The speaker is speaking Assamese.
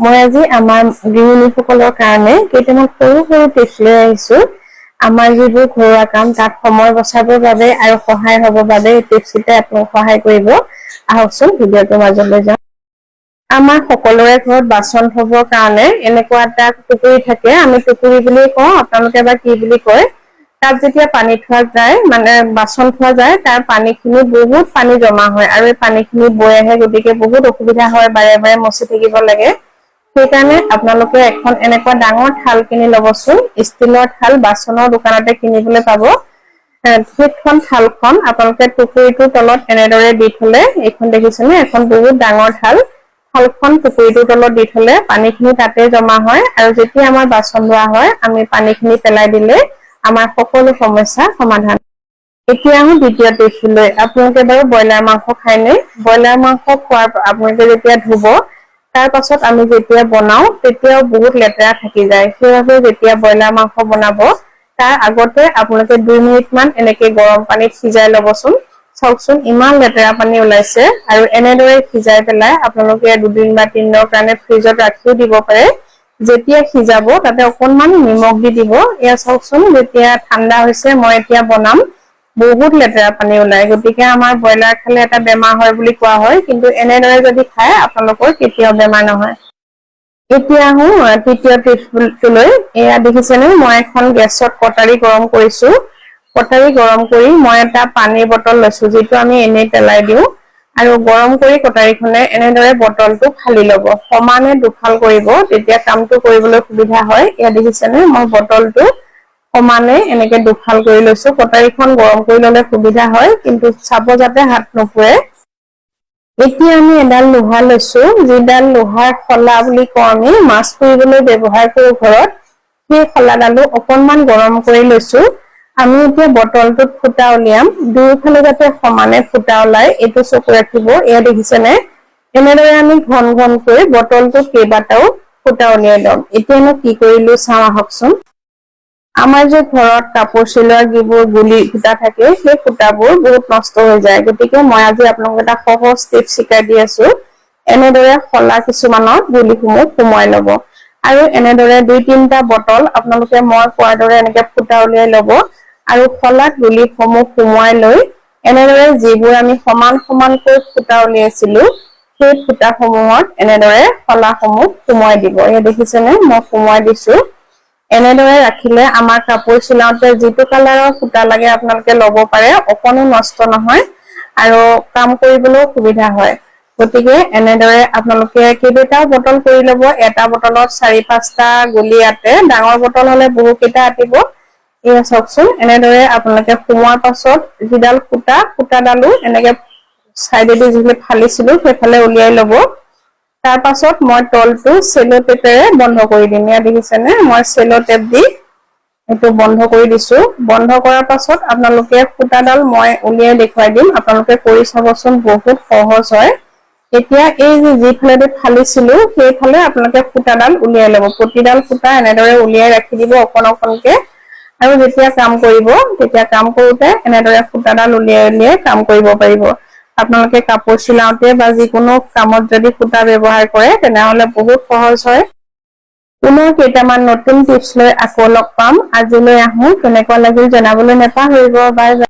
মই আজি আমাৰ গৃহিণীসকলৰ কাৰণে কেইটামান সৰু সৰু টিপছ লৈ আহিছো। আমাৰ যিবোৰ ঘৰুৱা কাম তাত সময় বচাবৰ বাবে আৰু সহায় হ'বৰ বাবে এই টিপছকেইটাই আপোনাক সহায় কৰিব। আহকচোন ভিডিঅ'টোৰ মাজলৈ যাওঁ। আমাৰ সকলোৰে ঘৰত বাচন ধুবৰ কাৰণে এনেকুৱা এটা টুকুৰি থাকে, আমি টুকুৰি বুলি কওঁ, আপোনালোকে বা কি বুলি কয়। তাত যেতিয়া পানী থোৱা যায়, মানে বাচন থোৱা যায়, তাৰ পানীখিনি বহুত পানী জমা হয় আৰু এই পানীখিনি বৈ আহে, গতিকে বহুত অসুবিধা হয়, বাৰে বাৰে মচি থাকিব লাগে। সেইকাৰণে আপোনালোকে এখন এনেকুৱা ডাঙৰ থাল কিনি ল'বচোন। ষ্টিলৰ থাল বাচনৰ দোকানতে কিনিবলৈ পাব। সেইখন থালখন আপোনালোকে টুকুৰিটোৰ তলত এনেদৰে দি থলে, এইখন দেখিছেনে, এখন বহুত ডাঙৰ থাল। থালখন টুকুৰিটোৰ তলত দি থলে পানীখিনি তাতে জমা হয় আৰু যেতিয়া আমাৰ বাচন ধোৱা হয়, আমি পানীখিনি পেলাই দিলে আমাৰ সকলো সমস্যা সমাধান। এতিয়া আহো দ্বিতীয় টিপছলৈ। আপোনালোকে বাৰু ব্ৰইলাৰ মাংস খায়নে? ব্ৰইলাৰ মাংস খোৱাৰ আপোনালোকে যেতিয়া ধুব, তাৰ পাছত আমি যেতিয়া বনাও তেতিয়াও বহুত লেতেৰা থাকি যায়। সেইবাবে যেতিয়া ব্ৰইলাৰ মাংস বনাব তাৰ আগতে আপোনালোকে 2 মিনিট মান এনেকে গৰম পানীত সিজাই ল'বচোন। চাওকচোন ইমান লেতেৰা পানী ওলাইছে। আৰু এনেদৰে সিজাই পেলাই আপোনালোকে 2 দিন বা 3 দিনৰ কাৰণে ফ্ৰিজত ৰাখিও দিব পাৰে। যেতিয়া সিজাব তাতে অকণমান নিমখ দি দিব। এয়া চাওকচোন যেতিয়া ঠাণ্ডা হৈছে, মই এতিয়া বনাম, বহুত লেতেৰা পানী ওলাই। গতিকে আমাৰ ব্ৰইলাৰ খালে এটা বেমাৰ হয় বুলি কোৱা হয়, কিন্তু এনেদৰে যদি খায় আপোনালোকৰ কেতিয়াও বেমাৰ নহয়। এতিয়া আহো তৃতীয় টিপছটোলৈ। এয়া দেখিছেনে, মই এখন গেছত কটাৰী গৰম কৰিছো। কটাৰী গৰম কৰি মই এটা পানীৰ বটল লৈছো, যিটো আমি এনেই পেলাই দিওঁ, আৰু গৰম কৰি কটাৰীখনে এনেদৰে বটলটো ফালি ল'ব। সমানে দুফাল কৰিব, তেতিয়া কামটো কৰিবলৈ সুবিধা হয়। এয়া দেখিছেনে, মই বটলটো সমানে এনেকে দুফাল কৰি লৈছো। কটাৰীখন গৰম কৰি ললে সুবিধা হয়, কিন্তু চাব যাতে হাত নুপুৰে। এতিয়া আমি এডাল লোহা লৈছো, যিডাল লোহাৰ শলা বুলি কওঁ, আমি মাছ পুৰিবলৈ ব্যৱহাৰ কৰো ঘৰত। সেই শলাডালো অকনমান গৰম কৰি লৈছো। আমি এতিয়া বটলটোত ফুটা উলিয়াম, দুয়োফালে যাতে সমানে ফুটা ওলাই এইটো চকু ৰাখিব। এয়া দেখিছেনে, এনেদৰে আমি ঘন ঘনকৈ বটলটোত কেইবাটাও ফুটা উলিয়াই লম। এতিয়ানো কি কৰিলো চাওঁ আহকচোন। আমাৰ যে ঘৰত কাপোৰ চিলোৱাৰ যিবোৰ গুলি সূতা থাকে, সেই সূতাবোৰ বহুত নষ্ট হৈ যায়। গতিকে মই আজি আপোনালোকক এটা সহজ টিপছ শিকাই দি আছো। এনেদৰে শলা কিছুমানত গুলিসমূহ সুমুৱাই লব, আৰু এনেদৰে 2-3টা বটল আপোনালোকে মই কোৱাৰ দৰে এনেকে ফুটা উলিয়াই লব, আৰু শলাত গুলিসমূহ সুমুৱাই লৈ এনেদৰে যিবোৰ আমি সমান সমানকৈ ফুটা উলিয়াইছিলো, সেই ফুটাসমূহত এনেদৰে শলাসমূহ সুমুৱাই দিব। এই দেখিছেনে, মই সুমুৱাই দিছো। এনেদৰে ৰাখিলে আমাৰ কাপোৰ চিলাওতে যিটো কালাৰৰ সূতা লাগে আপোনালোকে ল'ব পাৰে, অকণো নষ্ট নহয় আৰু কাম কৰিবলৈও সুবিধা হয়। গতিকে এনেদৰে আপোনালোকে কেইবাটাও বটল কৰি ল'ব। এটা বটলত 4-5টা গুলি আটে, ডাঙৰ বটল হলে বহু কেইটা আটিব। এয়া চাওকচোন, এনেদৰে আপোনালোকে সুমুৱাৰ পাছত যিডাল সূতাডালো এনেকে চাইডেদি যিখিনি ফালিছিলো সেইফালে উলিয়াই লব। তাৰ পাছত মই তলটো চেলো টেপেৰে বন্ধ কৰি দিম। এয়া দেখিছেনে, মই চেলো টেপ দি এইটো বন্ধ কৰি দিছো। বন্ধ কৰাৰ পাছত আপোনালোকে সূতাডাল মই উলিয়াই দেখুৱাই দিম, আপোনালোকে কৰি চাবচোন, বহুত সহজ হয়। এতিয়া এই যিফালেদি ফালিছিলো সেইফালে আপোনালোকে সূতাডাল উলিয়াই লব। প্ৰতিডাল সূতা এনেদৰে উলিয়াই ৰাখি দিব অকণ অকণকে, আৰু যেতিয়া কাম কৰিব তেতিয়া কাম কৰোতে এনেদৰে সূতাডাল উলিয়াই উলিয়াই কাম কৰিব পাৰিব। আপোনালোকে কাপোৰ চিলাওতে বা যিকোনো কামত যদি সূতা ব্যৱহাৰ কৰে তেনেহলে বহুত সহজ হয়। পুনৰ কেইটামান নতুন টিপছ লৈ আকৌ লগ পাম। আজিলৈ আহো, কেনেকুৱা লাগিল জনাবলৈ নেপাহৰিব। Bye bye.